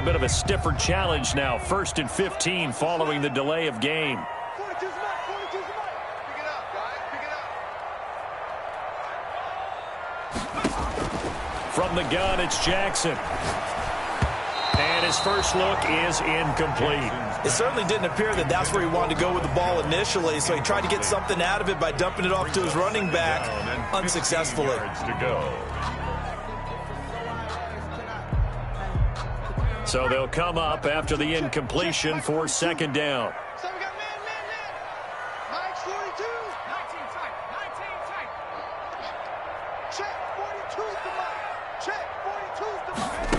bit of a stiffer challenge now. 1st and 15 following the delay of game. From the gun, it's Jackson. And his first look is incomplete. It certainly didn't appear that that's where he wanted to go with the ball initially, so he tried to get something out of it by dumping it off to his running back unsuccessfully. So they'll come up after the incompletion for 2nd down. So we got man. Mike's 42. 19 tight. Check 42's the Mike. Check 42's the Mike.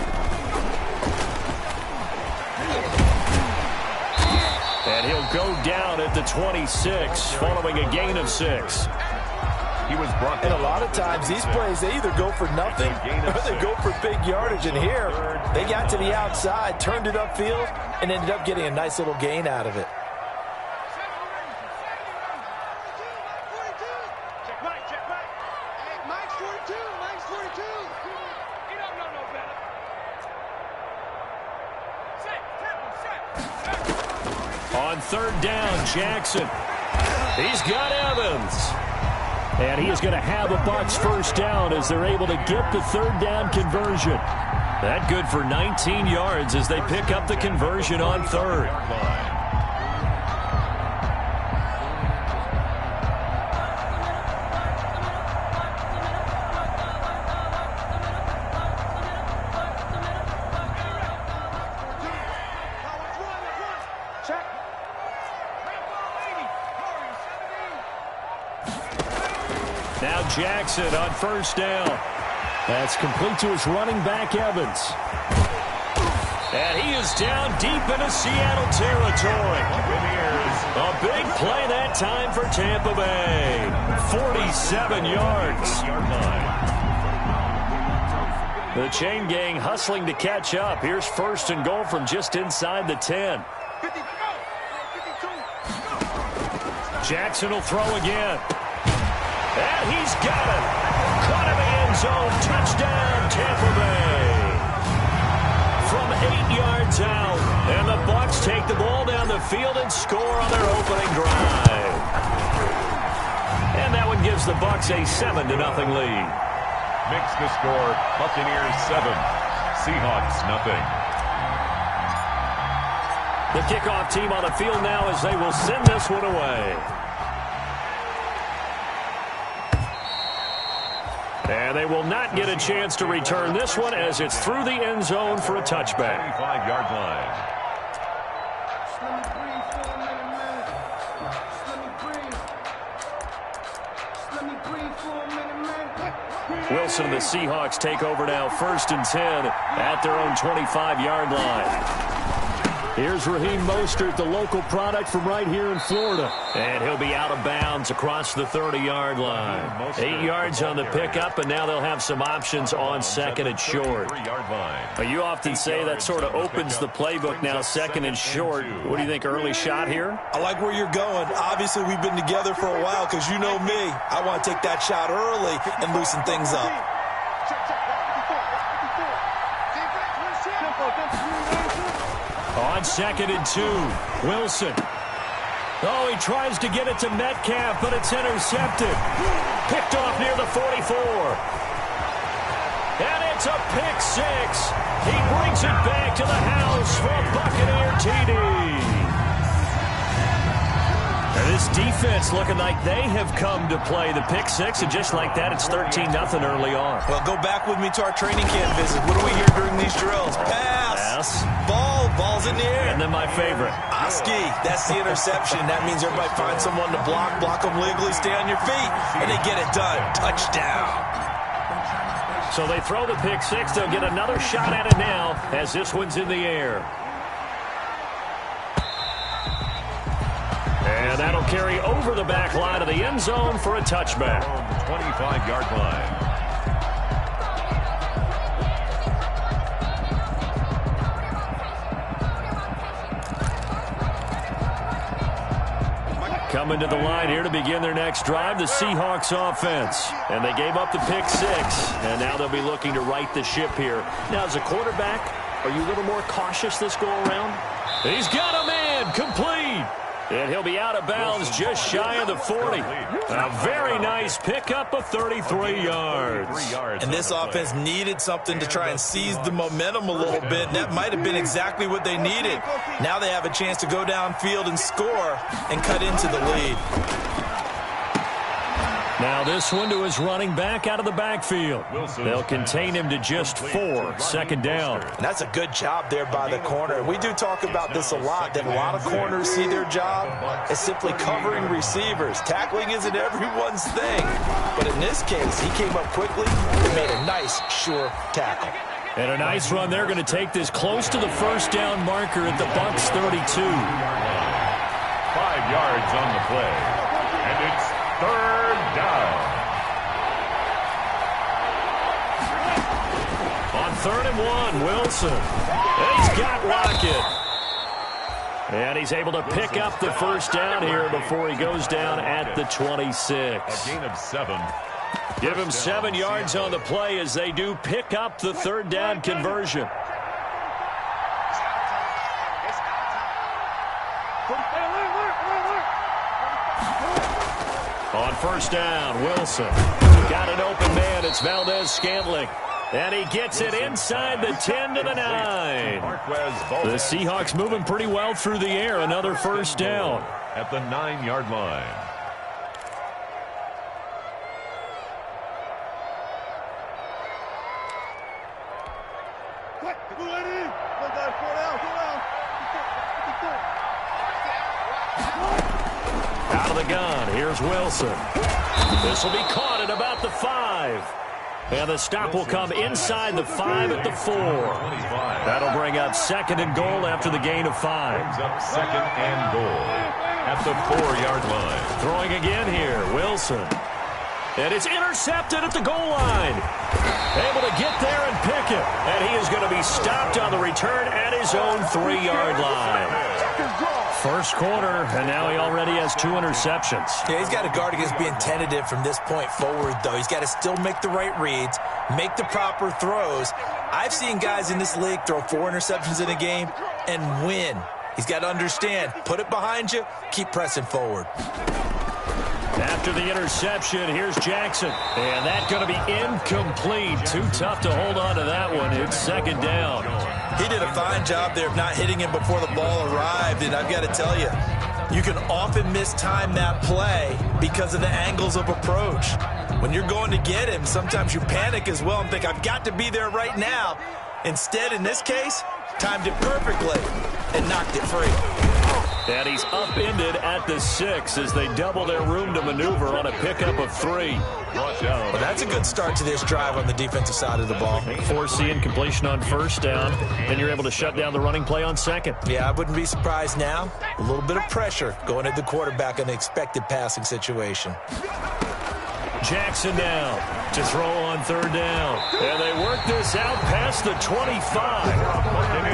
And he'll go down at the 26 following a gain of 6. He was brought And a lot of times these plays, they either go for nothing or they go for big yardage. And here, they got to the outside, turned it upfield, and ended up getting a nice little gain out of it. Check Mike. Hey, Mike's 42. He don't know no better. Set. On 3rd down, Jackson. He's got Evans. And he is going to have a Bucs 1st down as they're able to get the 3rd down conversion. That good for 19 yards as they pick up the conversion on 3rd. Now Jackson on 1st down. That's complete to his running back, Evans. And he is down deep into Seattle territory. A big play that time for Tampa Bay. 47 yards. The chain gang hustling to catch up. Here's 1st and goal from just inside the 10. Jackson will throw again. And he's got it. Caught in the end zone. Touchdown, Tampa Bay. From 8 yards out. And the Bucs take the ball down the field and score on their opening drive. And that one gives the Bucs a 7-0 lead. Makes the score Buccaneers 7, Seahawks nothing. The kickoff team on the field now as they will send this one away. And they will not get a chance to return this one as it's through the end zone for a touchback. 25-yard line. Wilson and the Seahawks take over now 1st and 10 at their own 25-yard line. Here's Raheem Mostert, the local product from right here in Florida. And he'll be out of bounds across the 30-yard line. 8 yards on the pickup, and now they'll have some options on 2nd and short. You often say that sort of opens the playbook now, 2nd and short. What do you think, early shot here? I like where you're going. Obviously, we've been together for a while because you know me. I want to take that shot early and loosen things up. On 2nd and 2, Wilson. Oh, he tries to get it to Metcalf, but it's intercepted. Picked off near the 44. And it's a pick 6. He brings it back to the house for a Buccaneer TD. And this defense looking like they have come to play the pick 6, and just like that, it's 13-0 early on. Well, go back with me to our training camp visit. What do we hear during these drills? Pass. Ball's in the air. And then my favorite. Oski, that's the interception. That means everybody finds someone to block them legally, stay on your feet, and they get it done. Touchdown. So they throw the pick 6. They'll get another shot at it now as this one's in the air. And that'll carry over the back line of the end zone for a touchback. 25-yard line. Coming to the line here to begin their next drive, the Seahawks offense. And they gave up the pick 6, and now they'll be looking to right the ship here. Now, as a quarterback, Are you a little more cautious this go-around? He's got a man, complete. And he'll be out of bounds just shy of the 40. A very nice pickup of 33 yards. And this offense needed something to try and seize the momentum a little bit, and that might have been exactly what they needed. Now they have a chance to go downfield and score and cut into the lead. Now this one to his running back out of the backfield. They'll contain him to just 4, second down. And that's a good job there by the corner. We do talk about this a lot, that a lot of corners see their job as simply covering receivers. Tackling isn't everyone's thing. But in this case, he came up quickly and made a nice, sure tackle. And a nice run. They're going to take this close to the first down marker at the Bucs 32. 5 yards on the play. And it's third down. On 3rd and 1, Wilson. And he's got Lockett. And he's able to pick up the first down here before he goes down at the 26. A gain of 7. Give him 7 yards on the play as they do pick up the 3rd down conversion. On 1st down, Wilson. Got an open man. It's Valdez-Scantling. And he gets it inside the 10 to the 9. The Seahawks moving pretty well through the air. Another first down. At the 9-yard line. Out of the gun, here's Wilson. This will be caught at about the 5. And the stop will come inside the 5 at the 4. That'll bring up 2nd and goal after the gain of 5. Brings up 2nd and goal at the 4-yard line. Throwing again here, Wilson. And it's intercepted at the goal line. Able to get there and pick it. And he is going to be stopped on the return at his own 3-yard line. First quarter, and now he already has 2 interceptions. Yeah, he's got to guard against being tentative from this point forward, though. He's got to still make the right reads, make the proper throws. I've seen guys in this league throw 4 interceptions in a game and win. He's got to understand, put it behind you, keep pressing forward. After the interception, here's Jackson. And that's going to be incomplete. Too tough to hold on to that one. It's 2nd down. He did a fine job there of not hitting him before the ball arrived. And I've got to tell you, you can often mistime that play because of the angles of approach. When you're going to get him, sometimes you panic as well and think, I've got to be there right now. Instead, in this case, timed it perfectly and knocked it free. And he's upended at the 6 as they double their room to maneuver on a pickup of 3. Well, that's a good start to this drive on the defensive side of the ball. Forcing completion on 1st down. Then you're able to shut down the running play on 2nd. Yeah, I wouldn't be surprised now. A little bit of pressure going at the quarterback in an expected passing situation. Jackson now to throw on 3rd down. And they work this out past the 25.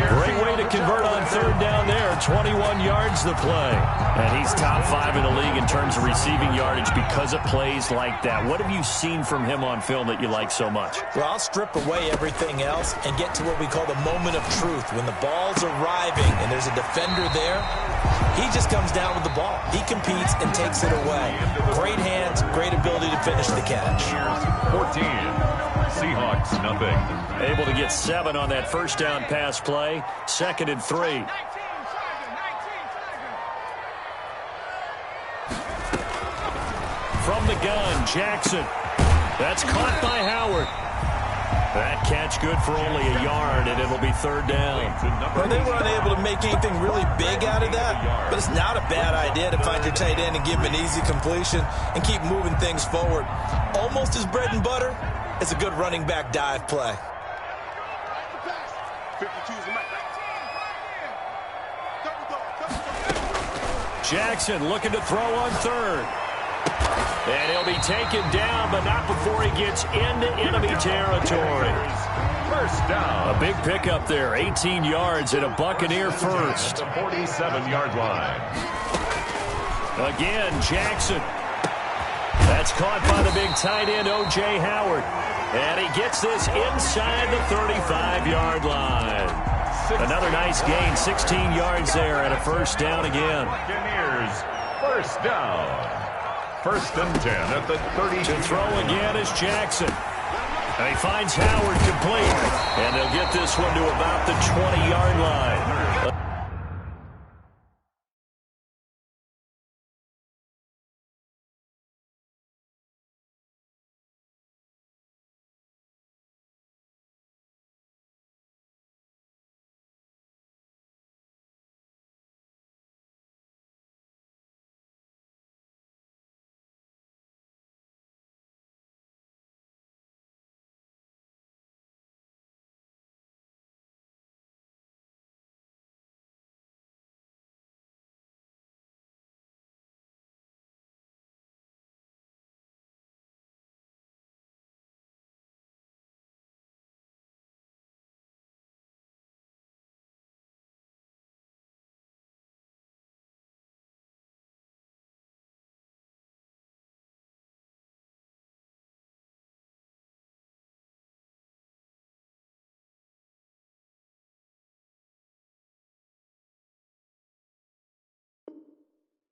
Great way to convert on 3rd down there. 21 yards the play. And he's top 5 in the league in terms of receiving yardage because of plays like that. What have you seen from him on film that you like so much? Well, I'll strip away everything else and get to what we call the moment of truth. When the ball's arriving and there's a defender there, he just comes down with the ball. He competes and takes it away. Great hands, great ability to finish the catch. 14. Seahawks, nothing. Able to get 7 on that 1st down pass play. 2nd and 3. From the gun, Jackson. That's caught by Howard. That catch good for only a yard, and it'll be 3rd down. Well, they were unable to make anything really big out of that, but it's not a bad idea to find your tight end and give him an easy completion and keep moving things forward. Almost as bread and butter as a good running back dive play. Jackson looking to throw on 3rd. And he'll be taken down, but not before he gets into enemy territory. First down. A big pickup there, 18 yards and a Buccaneer first. The 47-yard line. Again, Jackson. That's caught by the big tight end, O.J. Howard. And he gets this inside the 35-yard line. Another nice gain, 16 yards there, and a first down again. Buccaneers, first down. 1st and 10 at the 30. To throw again is Jackson. And he finds Howard complete. And they'll get this one to about the 20-yard line.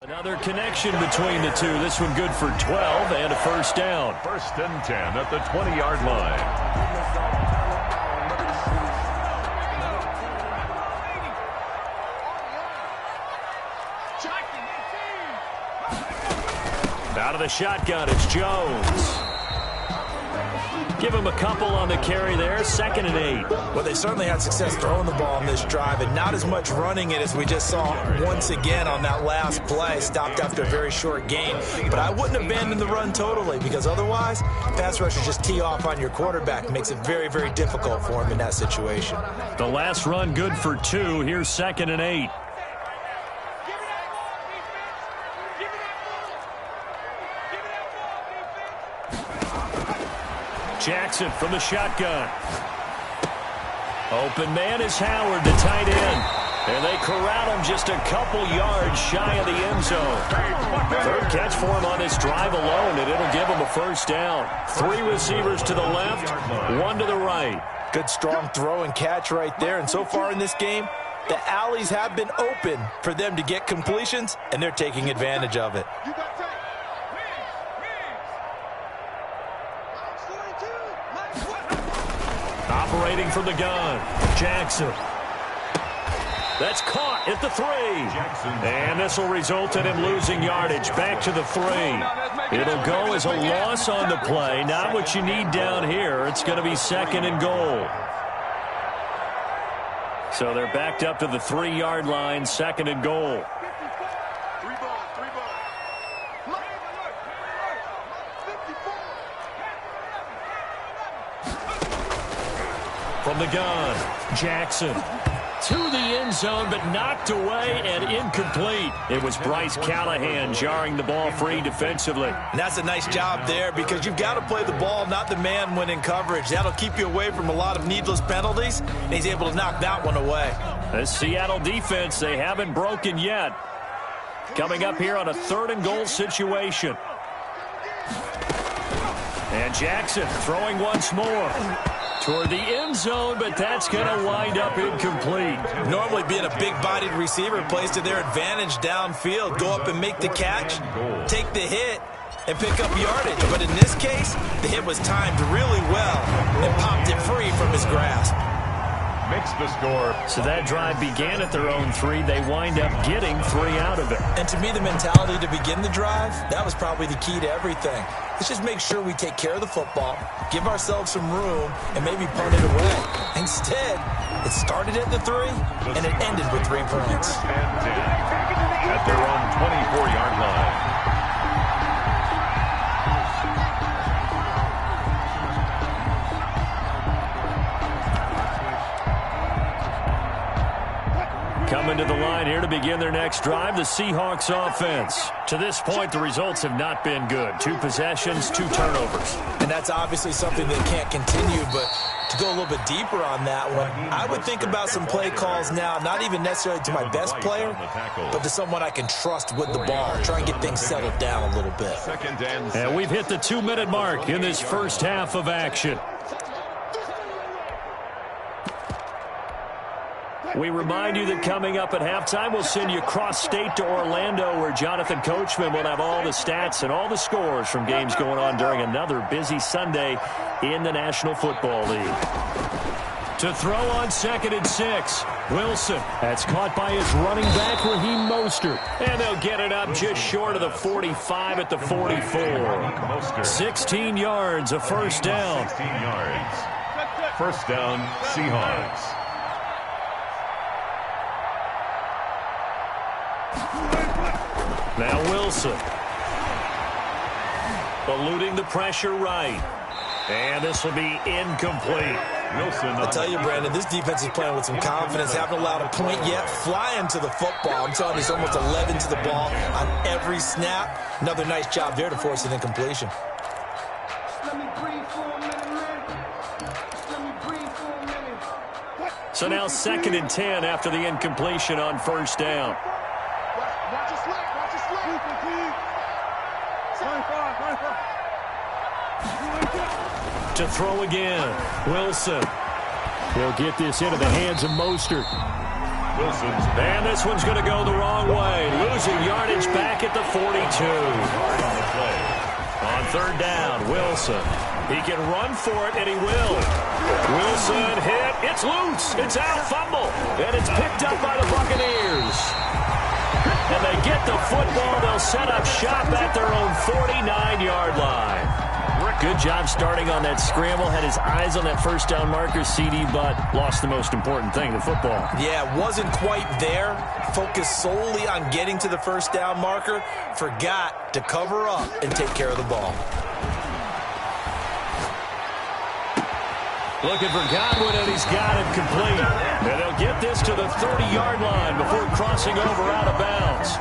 Another connection between the two. This one good for 12 and a first down. 1st and 10 at the 20-yard line. Out of the shotgun, it's Jones. Give him a couple on the carry there. 2nd and 8. Well, they certainly had success throwing the ball on this drive and not as much running it as we just saw once again on that last play. Stopped after a very short gain. But I wouldn't abandon the run totally because otherwise, pass rushers just tee off on your quarterback. Makes it very, very difficult for him in that situation. The last run good for 2. Here's 2nd and 8. Jackson from the shotgun. Open man is Howard, the tight end. And they corral him just a couple yards shy of the end zone. 3rd catch for him on this drive alone, and it'll give him a first down. 3 receivers to the left, 1 to the right. Good strong throw and catch right there. And so far in this game, the alleys have been open for them to get completions, and they're taking advantage of it. Operating from the gun, Jackson. That's caught at the 3. And this will result in him losing yardage back to the 3. It'll go as a loss on the play. Not what you need down here. It's going to be 2nd and goal. So they're backed up to the 3-yard line, 2nd and goal. From the gun, Jackson to the end zone, but knocked away and incomplete. It was Bryce Callahan jarring the ball free defensively. And that's a nice job there because you've got to play the ball, not the man when in coverage. That'll keep you away from a lot of needless penalties, and he's able to knock that one away. The Seattle defense, they haven't broken yet. Coming up here on a 3rd and goal situation. And Jackson throwing once more. Toward the end zone, but that's going to wind up incomplete. Normally being a big-bodied receiver plays to their advantage downfield. Go up and make the catch, take the hit, and pick up yardage. But in this case, the hit was timed really well and popped it free from his grasp. Makes the score. So that drive began at their own 3. They wind up getting 3 out of it. And to me, the mentality to begin the drive, that was probably the key to everything. Let's just make sure we take care of the football, give ourselves some room, and maybe punt it away. Instead, it started at the 3, and it ended with 3 points. At their own 24-yard line. Coming to the line here to begin their next drive, the Seahawks offense. To this point, the results have not been good. 2 possessions, 2 turnovers. And that's obviously something that can't continue, but to go a little bit deeper on that one, I would think about some play calls now, not even necessarily to my best player, but to someone I can trust with the ball. Try and get things settled down a little bit. And we've hit the 2-minute mark in this first half of action. We remind you that coming up at halftime, we'll send you cross-state to Orlando, where Jonathan Coachman will have all the stats and all the scores from games going on during another busy Sunday in the National Football League. To throw on 2nd and 6, Wilson. That's caught by his running back, Raheem Mostert. And they'll get it up just short of the 45 at the 44. 16 yards, a first down. 16 yards. First down, Seahawks. Now Wilson. Eluding the pressure right. And this will be incomplete. Wilson. I tell you, Brandon, this defense is playing with some confidence. Haven't allowed a point yet. Flying to the football. I'm telling you, it's almost 11 to the ball on every snap. Another nice job there to force an incompletion. So now 2nd and 10 after the incompletion on first down. Watch your slack. Watch your slack. To throw again, Wilson. He'll get this into the hands of Mostert. Wilson's. And this one's going to go the wrong way. Losing yardage back at the 42. On third down, Wilson. He can run for it, and he will. Wilson hit. It's loose. It's out. Fumble. And it's picked up by the Buccaneers. And they get the football. They'll set up shop at their own 49-yard line. Good job starting on that scramble. Had his eyes on that first down marker, CD, but lost the most important thing, the football. Yeah, wasn't quite there. Focused solely on getting to the first down marker. Forgot to cover up and take care of the ball. Looking for Godwin, and he's got it complete. And they'll get this to the 30-yard line before crossing over out of bounds.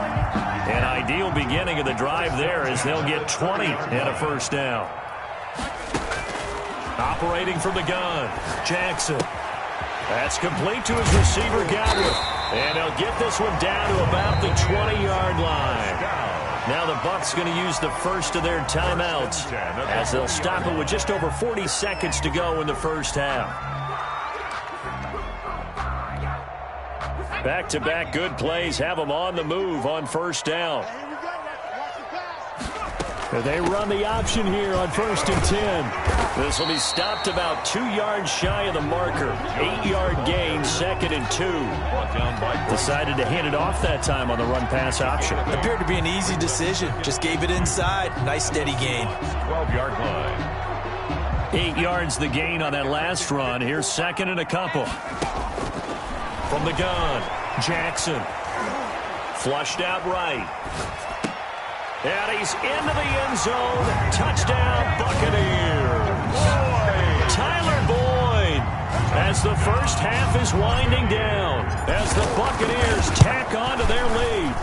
An ideal beginning of the drive there as they'll get 20 and a first down. Operating from the gun, Jackson. That's complete to his receiver, Godwin. And they'll get this one down to about the 20-yard line. Now the Bucs going to use the first of their timeouts as they'll stop it with just over 40 seconds to go in the first half. Back-to-back good plays have them on the move on first down. They run the option here on 1st and 10. This will be stopped about 2 yards shy of the marker. 8-yard gain, 2nd and 2. Decided to hand it off that time on the run-pass option. Appeared to be an easy decision. Just gave it inside. Nice steady gain. 12-yard line. 8 yards the gain on that last run. Here's 2nd and a couple. From the gun, Jackson. Flushed out right. And he's into the end zone. Touchdown, Buccaneers. Tyler Boyd, as the first half is winding down, as the Buccaneers tack on to their lead.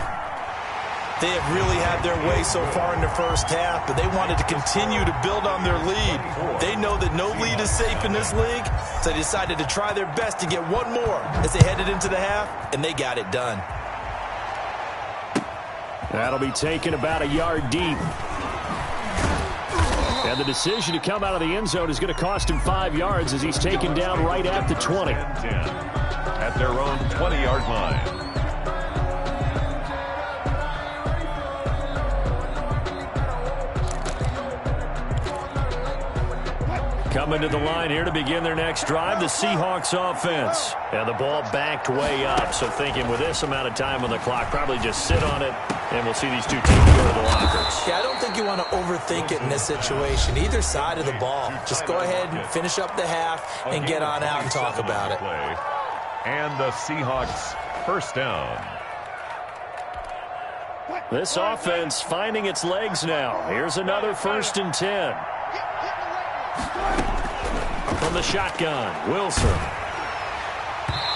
They have really had their way so far in the first half, but they wanted to continue to build on their lead. They know that no lead is safe in this league, so they decided to try their best to get one more as they headed into the half, and they got it done. That'll be taken about a yard deep. And the decision to come out of the end zone is going to cost him 5 yards as he's taken down right at the 20. At their own 20-yard line. Coming to the line here to begin their next drive, the Seahawks offense. And the ball backed way up, so thinking with this amount of time on the clock, probably just sit on it, and we'll see these two teams go to the lockers. Yeah, I don't think you want to overthink it in this situation. Either side of the ball. Just go ahead and finish up the half and get on out and talk about it. And the Seahawks first down. This offense finding its legs now. Here's another 1st and 10. From the shotgun, Wilson.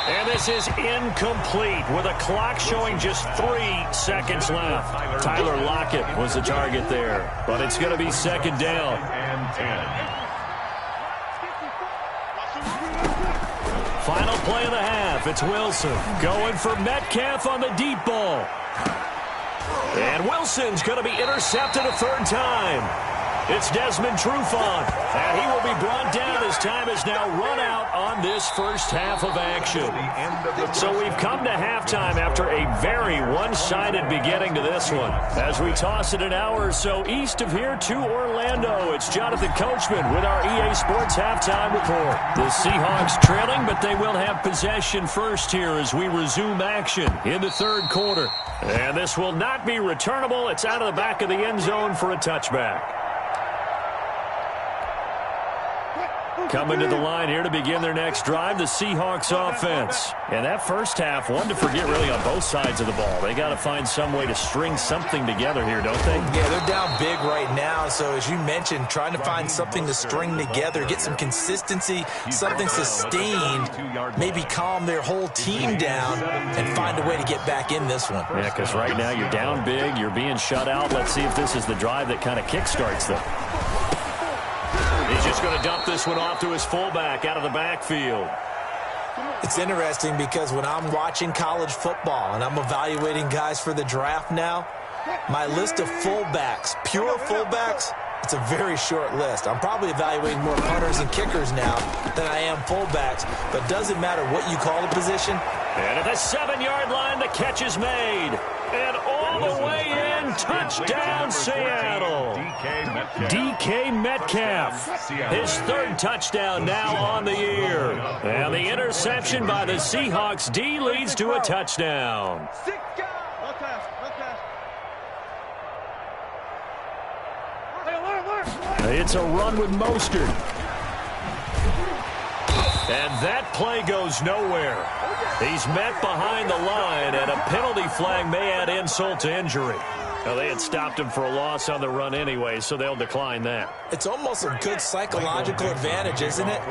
And this is incomplete with a clock showing just 3 seconds left. Tyler Lockett was the target there, but it's going to be 2nd down. And 10. Final play of the half. It's Wilson going for Metcalf on the deep ball. And Wilson's going to be intercepted a 3rd time. It's Desmond Trufant, and he will be brought down as time has now run out on this first half of action. So we've come to halftime after a very one-sided beginning to this one. As we toss it an hour or so east of here to Orlando, it's Jonathan Coachman with our EA Sports Halftime Report. The Seahawks trailing, but they will have possession first here as we resume action in the third quarter. And this will not be returnable. It's out of the back of the end zone for a touchback. Coming to the line here to begin their next drive, the Seahawks offense. And that first half, one to forget really on both sides of the ball. They got to find some way to string something together here, don't they? Yeah, they're down big right now. So as you mentioned, trying to find something to string together, get some consistency, something sustained, maybe calm their whole team down and find a way to get back in this one. Yeah, because right now you're down big, you're being shut out. Let's see if this is the drive that kind of kickstarts them. He's just going to dump this one off to his fullback out of the backfield. It's interesting because when I'm watching college football and I'm evaluating guys for the draft now, my list of fullbacks, pure fullbacks, it's a very short list. I'm probably evaluating more punters and kickers now than I am fullbacks, but it doesn't matter what you call the position. And at the 7-yard line, the catch is made. And all the way in, touchdown Seattle. DK Metcalf, his third touchdown now on the year. And the interception by the Seahawks D leads to a touchdown. It's a run with Mostert. And that play goes nowhere. He's met behind the line, and a penalty flag may add insult to injury. Well, they had stopped him for a loss on the run anyway, so they'll decline that. It's almost a good psychological advantage, isn't it?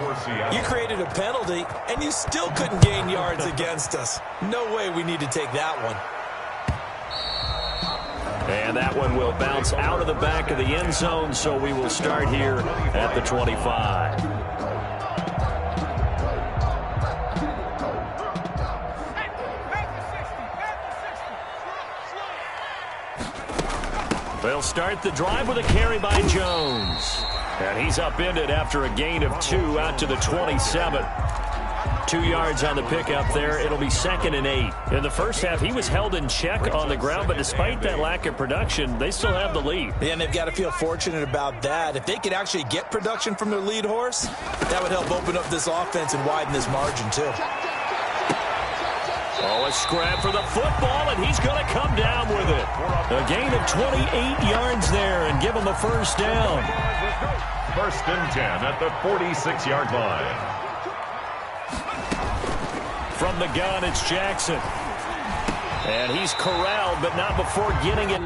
You created a penalty, and you still couldn't gain yards against us. No way we need to take that one. And that one will bounce out of the back of the end zone, so we will start here at the 25. They'll start the drive with a carry by Jones. And he's upended after a gain of 2 out to the 27. 2 yards on the pickup there. It'll be 2nd and 8. In the first half, he was held in check on the ground, but despite that lack of production, they still have the lead. Yeah, and they've got to feel fortunate about that. If they could actually get production from their lead horse, that would help open up this offense and widen this margin, too. Oh, a scrap for the football, and he's going to come down with it. A gain of 28 yards there and give him a first down. 1st and 10 at the 46-yard line. From the gun, it's Jackson. And he's corralled, but not before getting it.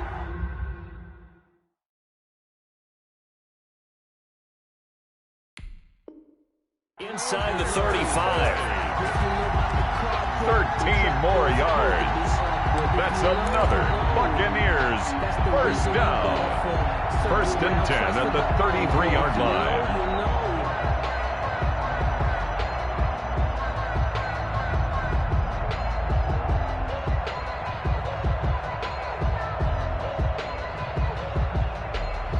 Inside the 35. 13 more yards. That's another Buccaneers first down. 1st and 10 at the 33-yard line.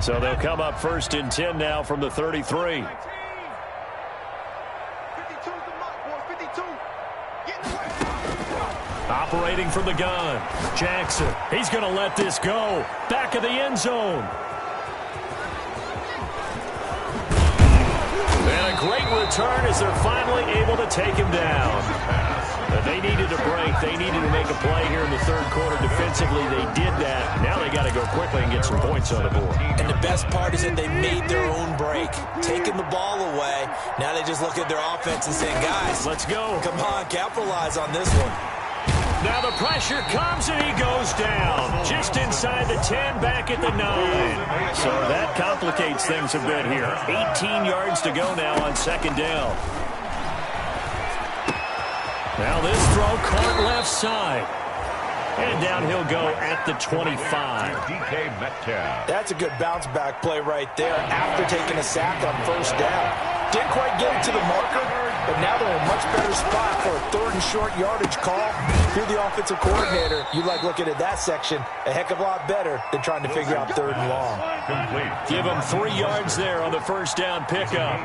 So they'll come up 1st and 10 now from the 33. Operating from the gun, Jackson. He's going to let this go. Back of the end zone. And a great return as they're finally able to take him down. They needed a break. They needed to make a play here in the third quarter. Defensively, they did that. Now they got to go quickly and get some points on the board. And the best part is that they made their own break, taking the ball away. Now they just look at their offense and saying, guys, let's go. Come on, capitalize on this one. Now the pressure comes and he goes down. Just inside the 10, back at the 9. So that complicates things a bit here. 18 yards to go now on 2nd down. Now this throw caught left side. And down he'll go at the 25. DK Metcalf. That's a good bounce back play right there after taking a sack on 1st down. Didn't quite get it to the marker, but now they're in a much better spot for a 3rd and short yardage call. If you're the offensive coordinator, you like looking at that section a heck of a lot better than trying to figure out 3rd and long. Give him 3 yards there on the first down pickup.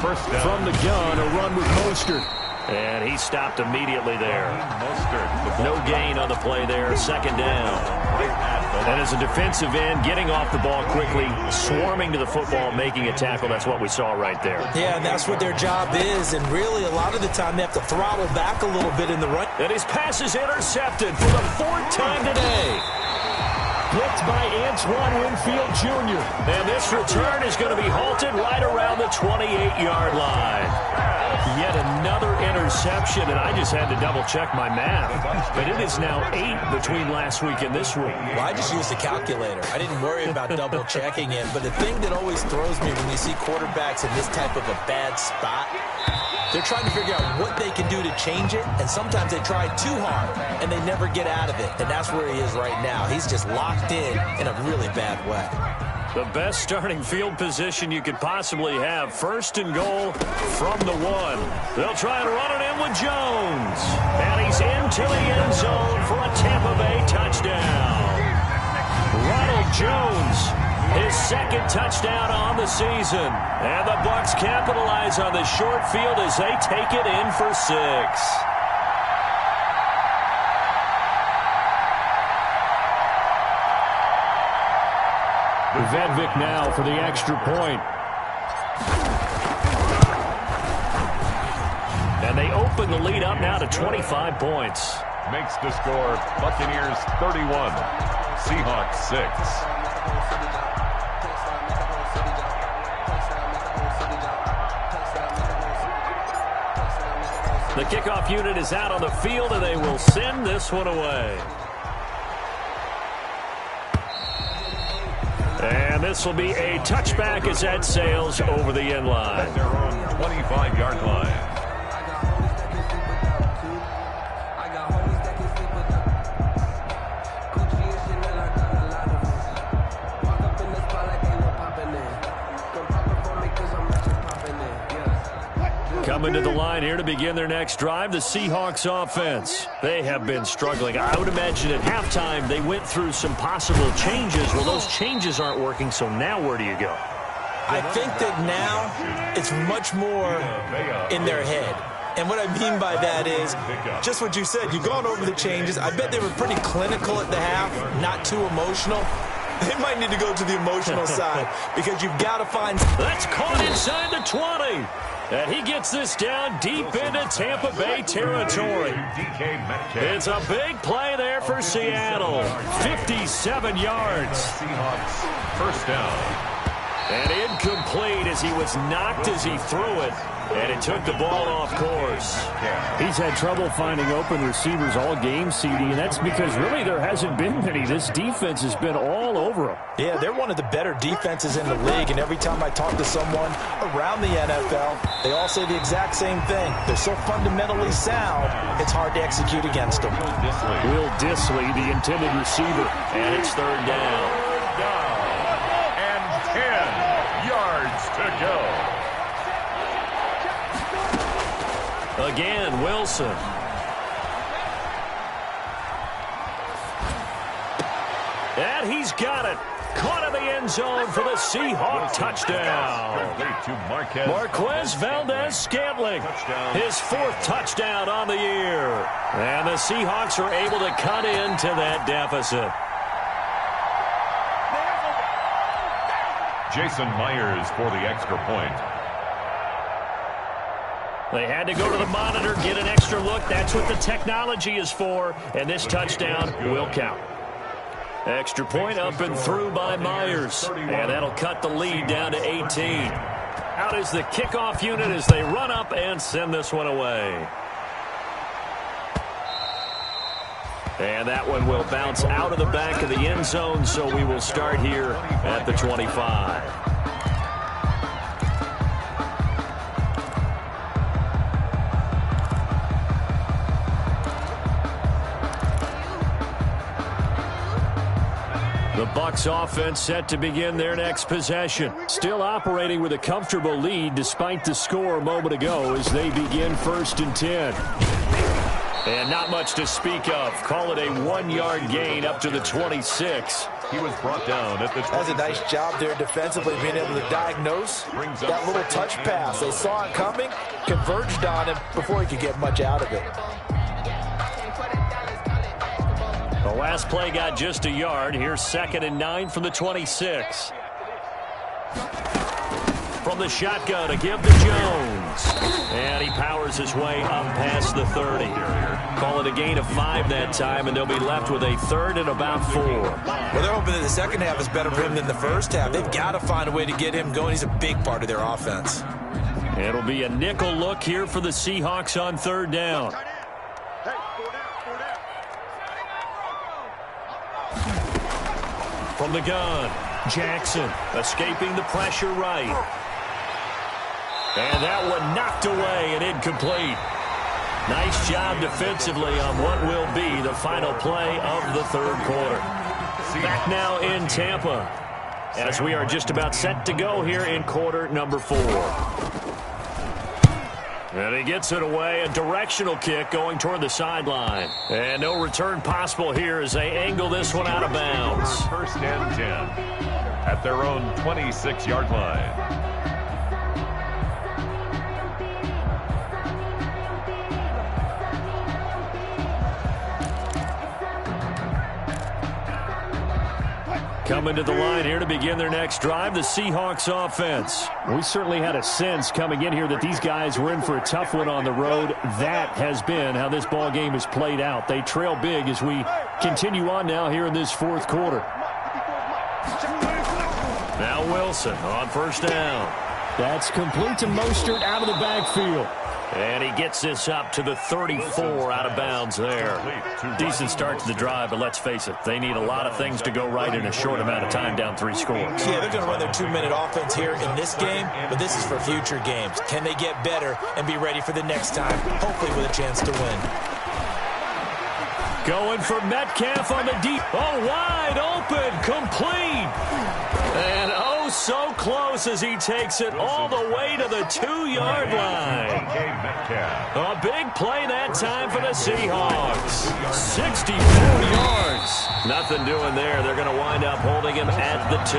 First down. From the gun, a run with Mostert. And he stopped immediately there. No gain on the play there, 2nd down. And as a defensive end, getting off the ball quickly, swarming to the football, making a tackle, that's what we saw right there. Yeah, and that's what their job is, and really a lot of the time they have to throttle back a little bit in the run. And his pass is intercepted for the 4th time today. Blitzed by Antoine Winfield Jr. And this return is going to be halted right around the 28-yard line. Yet another interception, and I just had to double-check my math. But it is now 8 between last week and this week. Well, I just used a calculator. I didn't worry about double-checking it. But the thing that always throws me when you see quarterbacks in this type of a bad spot, they're trying to figure out what they can do to change it, and sometimes they try too hard, and they never get out of it. And that's where he is right now. He's just locked in a really bad way. The best starting field position you could possibly have. 1st and goal from the 1. They'll try and run it in with Jones. And he's into the end zone for a Tampa Bay touchdown. Ronald Jones, his 2nd touchdown on the season. And the Bucs capitalize on the short field as they take it in for 6. Vedvik now for the extra point. And they open the lead up now to 25 points. Makes the score Buccaneers 31, Seahawks 6. The kickoff unit is out on the field, and they will send this one away. And this will be a touchback as that sails over the end line. At their own 25-yard line. Coming to the line here to begin their next drive, the Seahawks offense. They have been struggling. I would imagine at halftime they went through some possible changes. Well, those changes aren't working, so now where do you go? I think that now it's much more in their head. And what I mean by that is just what you said. You've gone over the changes. I bet they were pretty clinical at the half, not too emotional. They might need to go to the emotional side because you've got to find... That's caught inside the 20. And he gets this down deep into Tampa Bay territory. It's a big play there for Seattle. 57 yards. Seahawks first down. And incomplete as he was knocked as he threw it. And it took the ball off course. He's had trouble finding open receivers all game, CD, and that's because really there hasn't been many. This defense has been all over him. Yeah, they're one of the better defenses in the league, and every time I talk to someone around the NFL, they all say the exact same thing. They're so fundamentally sound, it's hard to execute against them. Will Dissly, the intended receiver, and it's 3rd down. And 10 yards to go. Again, Wilson. And he's got it. Caught in the end zone for the Seahawk touchdown. Marquez Valdez-Scantling, his 4th touchdown on the year. And the Seahawks are able to cut into that deficit. Jason Myers for the extra point. They had to go to the monitor, get an extra look. That's what the technology is for. And this touchdown will count. Extra point up and through by Myers. And that'll cut the lead down to 18. Out is the kickoff unit as they run up and send this one away. And that one will bounce out of the back of the end zone, so we will start here at the 25. The Bucs offense set to begin their next possession. Still operating with a comfortable lead despite the score a moment ago as they begin 1st and 10. And not much to speak of. Call it a 1-yard gain up to the 26. He was brought down at the 26. That's a nice job there defensively, being able to diagnose that little touch pass. They saw it coming, converged on him before he could get much out of it. The last play got just a yard. Here's 2nd and 9 from the 26. From the shotgun to give to Jones. And he powers his way up past the 30. Call it a gain of 5 that time, and they'll be left with a 3rd and about 4. Well, they're hoping that the second half is better for him than the first half. They've got to find a way to get him going. He's a big part of their offense. It'll be a nickel look here for the Seahawks on 3rd down. From the gun, Jackson escaping the pressure right. And that one knocked away and incomplete. Nice job defensively on what will be the final play of the 3rd quarter. Back now in Tampa as we are just about set to go here in quarter number 4. And he gets it away, a directional kick going toward the sideline. And no return possible here as they angle this one out of bounds. 1st and 10 at their own 26-yard line. Coming to the line here to begin their next drive, the Seahawks offense. We certainly had a sense coming in here that these guys were in for a tough one on the road. That has been how this ball game has played out. They trail big as we continue on now here in this 4th quarter. Now Wilson on 1st down. That's complete to Mostert out of the backfield. And he gets this up to the 34 out of bounds there. Decent start to the drive, but let's face it, they need a lot of things to go right in a short amount of time down 3 scores. Yeah, they're going to run their 2-minute offense here in this game, but this is for future games. Can they get better and be ready for the next time, hopefully with a chance to win? Going for Metcalf on the deep. Oh, wide open, complete. And oh, so close as he takes it all the way to the 2-yard line. A big play that time for the Seahawks. 64 yards. Nothing doing there. They're going to wind up holding him at the 2.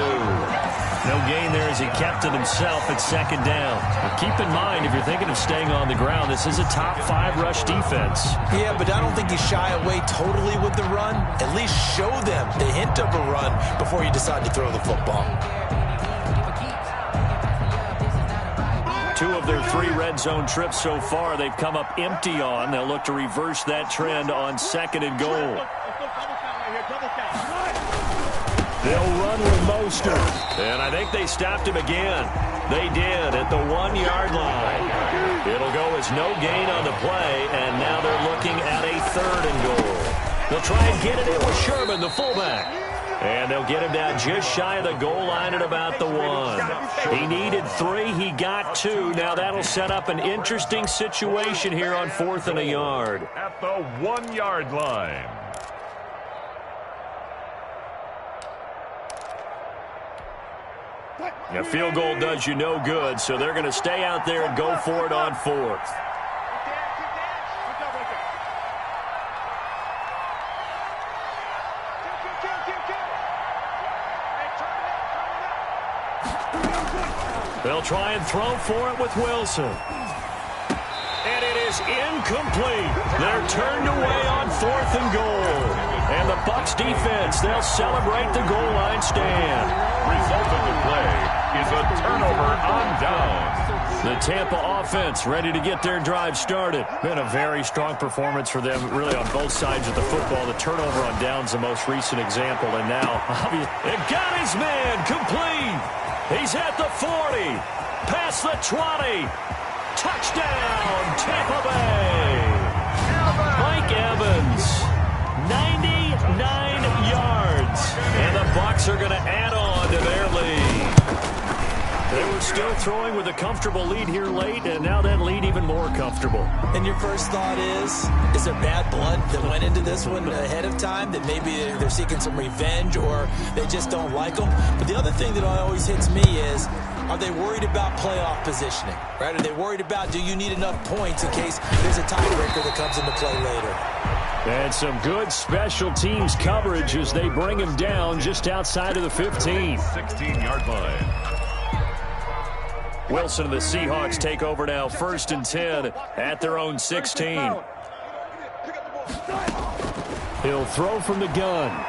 No gain there as he kept it himself at 2nd down. But keep in mind, if you're thinking of staying on the ground, this is a top 5 rush defense. Yeah, but I don't think you shy away totally with the run. At least show them the hint of a run before you decide to throw the football. 2 of their 3 red zone trips so far, they've come up empty on. They'll look to reverse that trend on 2nd and goal. They'll run with Mostert. And I think they stopped him again. They did at the 1-yard line. It'll go as no gain on the play, and now they're looking at a 3rd and goal. They'll try and get it in with Sherman, the fullback. And they'll get him down just shy of the goal line at about the 1. He needed 3. He got 2. Now that'll set up an interesting situation here on 4th and a yard. At the 1-yard line. A field goal does you no good, so they're going to stay out there and go for it on 4th. They'll try and throw for it with Wilson. And it is incomplete. They're turned away on 4th and goal. And the Bucs defense, they'll celebrate the goal line stand. Result of the play is a turnover on downs. The Tampa offense ready to get their drive started. Been a very strong performance for them, really on both sides of the football. The turnover on downs, the most recent example. And now, it got his man complete. He's at the 40, past the 20. Touchdown, Tampa Bay. Mike Evans, 99 yards. And the Bucs are going to add on to their lead. They were still throwing with a comfortable lead here late, and now that lead even more comfortable. And your first thought is there bad blood that went into this one ahead of time, that maybe they're seeking some revenge or they just don't like them? But the other thing that always hits me is, Are they worried about playoff positioning, right? Are they worried about, do you need enough points in case there's a tiebreaker that comes into play later? And some good special teams coverage as they bring him down just outside of the 15. 16-yard line. Wilson and the Seahawks take over now, 1st and 10 at their own 16. He'll throw from the gun.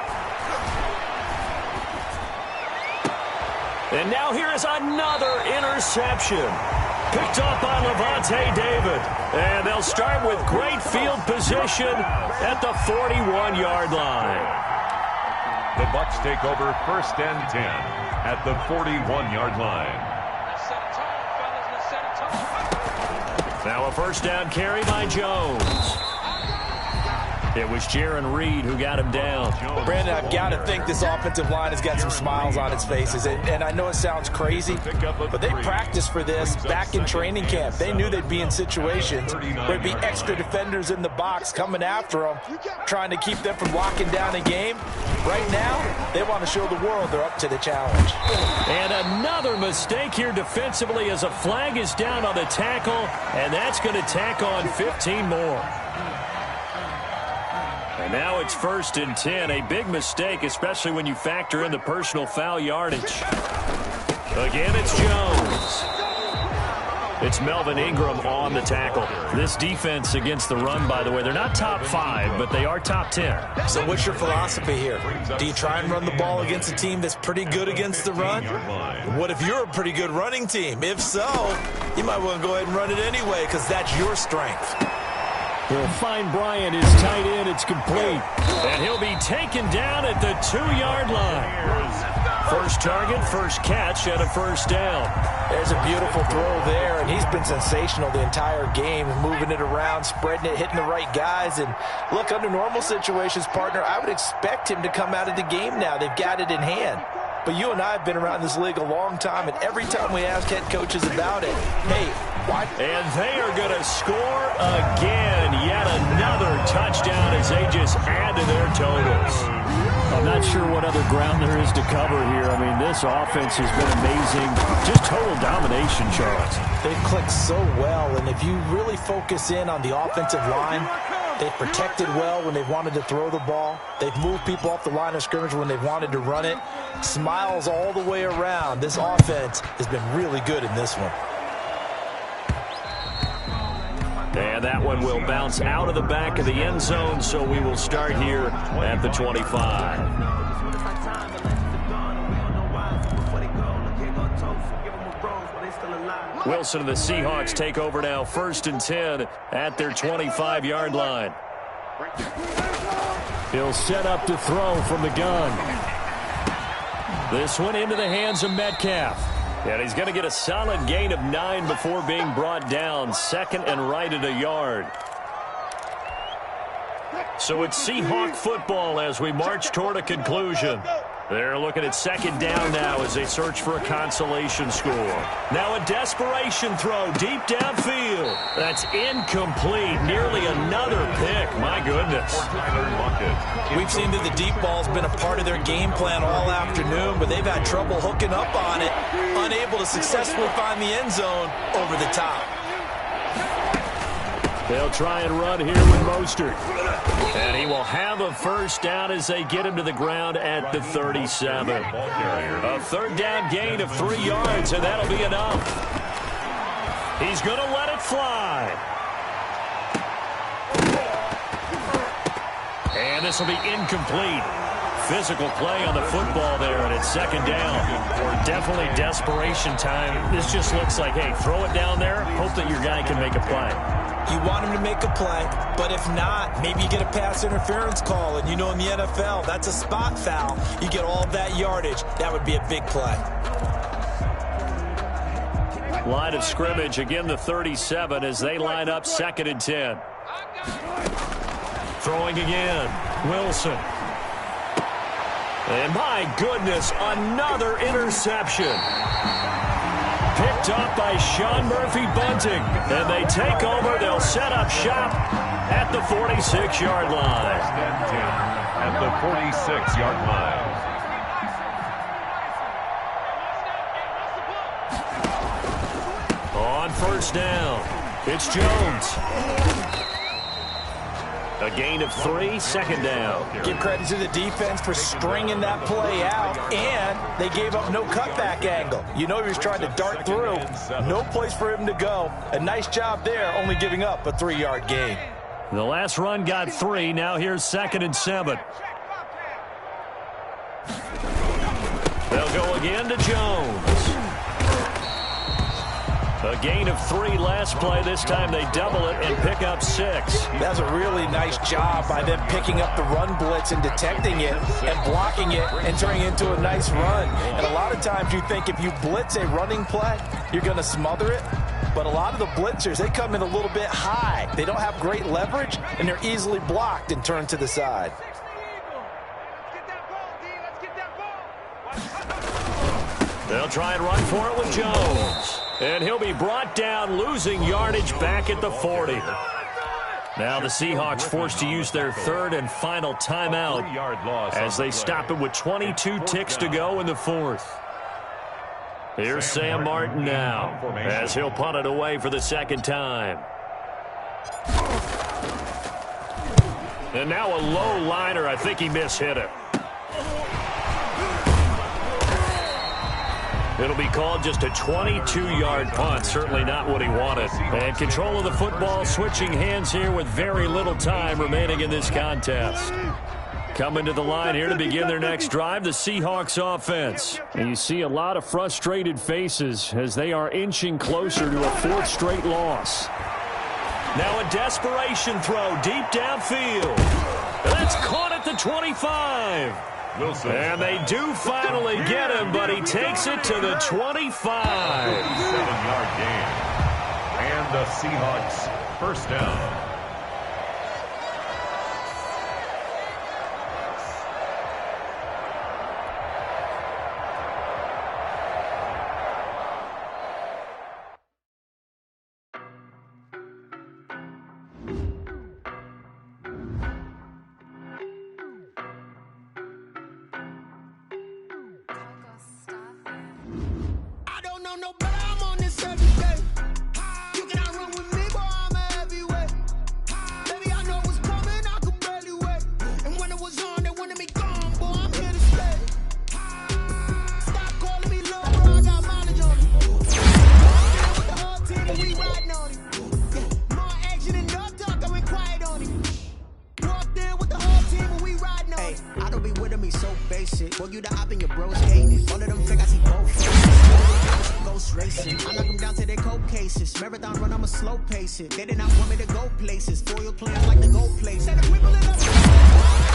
And now here is another interception. Picked up by Levante David. And they'll start with great field position at the 41-yard line. The Bucs take over 1st and 10 at the 41-yard line. Now a first down carry by Jones. It was Jaron Reed who got him down. Brandon, I've got to think this offensive line has got some smiles on its faces. And I know it sounds crazy, but they practiced for this back in training camp. They knew they'd be in situations where there'd be extra defenders in the box coming after them, trying to keep them from locking down a game. Right now, they want to show the world they're up to the challenge. And another mistake here defensively as a flag is down on the tackle, and that's going to tack on 15 more. And now it's 1st and 10. A big mistake, especially when you factor in the personal foul yardage. Again, it's Jones. It's Melvin Ingram on the tackle. This defense against the run, by the way, they're not top 5, but they are top 10. So what's your philosophy here? Do you try and run the ball against a team that's pretty good against the run? What if you're a pretty good running team? If so, you might want to go ahead and run it anyway because that's your strength. They'll find Bryant, his tight end. It's complete. And he'll be taken down at the 2-yard line. First target, first catch, and a first down. There's a beautiful throw there, and he's been sensational the entire game, moving it around, spreading it, hitting the right guys. And look, under normal situations, partner, I would expect him to come out of the game now. They've got it in hand. But you and I have been around this league a long time, and every time we ask head coaches about it, hey, why? And they are going to score again. Yet another touchdown as they just add to their totals. I'm not sure what other ground there is to cover here. I mean, this offense has been amazing. Just total domination, Charles. They've clicked so well, and if you really focus in on the offensive line, they've protected well when they've wanted to throw the ball. They've moved people off the line of scrimmage when they've wanted to run it. Smiles all the way around. This offense has been really good in this one. And that one will bounce out of the back of the end zone, so we will start here at the 25. Wilson and the Seahawks take over now, 1st and 10 at their 25-yard line. He'll set up to throw from the gun. This one into the hands of Metcalf. And he's going to get a solid gain of 9 before being brought down. 2nd and right at a yard. So it's Seahawk football as we march toward a conclusion. They're looking at 2nd down now as they search for a consolation score. Now a desperation throw deep downfield. That's incomplete. Nearly another pick. My goodness. We've seen that the deep ball's been a part of their game plan all afternoon, but they've had trouble hooking up on it, unable to successfully find the end zone over the top. They'll try and run here with Mostert. And he will have a first down as they get him to the ground at the 37. A 3rd down gain of 3 yards, and that'll be enough. He's going to let it fly. And this will be incomplete. Physical play on the football there, and it's 2nd down. Definitely desperation time. This just looks like, hey, throw it down there, hope that your guy can make a play. You want him to make a play, but if not, maybe you get a pass interference call, and you know in the NFL, that's a spot foul. You get all of that yardage. That would be a big play. Line of scrimmage, again the 37 as they line up 2nd and 10. Throwing again, Wilson. And my goodness, another interception. Picked up by Sean Murphy-Bunting. And they take over. They'll set up shop at the 46-yard line. At the 46-yard line. first down. It's Jones. A gain of 3, second down. Give credit to the defense for stringing that play out, and they gave up no cutback angle. You know he was trying to dart through. No place for him to go. A nice job there, only giving up a 3-yard gain. The last run got 3. Now here's 2nd and 7. They'll go again to Jones. A gain of 3 last play. This time they double it and pick up 6. That's a really nice job by them picking up the run blitz and detecting it and blocking it and turning it into a nice run. And a lot of times you think if you blitz a running play, you're going to smother it. But a lot of the blitzers, they come in a little bit high. They don't have great leverage, and they're easily blocked and turned to the side. They'll try and run for it with Jones. And he'll be brought down, losing yardage back at the 40. Now the Seahawks forced to use their 3rd and final timeout as they stop it with 22 ticks to go in the 4th. Here's Sam Martin now as he'll punt it away for the 2nd time. And now a low liner. I think he mishit it. It'll be called just a 22-yard punt. Certainly not what he wanted. And control of the football switching hands here with very little time remaining in this contest. Coming to the line here to begin their next drive, the Seahawks offense. And you see a lot of frustrated faces as they are inching closer to a 4th straight loss. Now a desperation throw deep downfield. That's caught at the 25. Wilson. And they do finally get him, but he takes it to the 25. 7-yard gain. And the Seahawks first down. Marathon run, I'ma slow pace it. They did not want me to go places. Foil plans like the gold place. And the people in the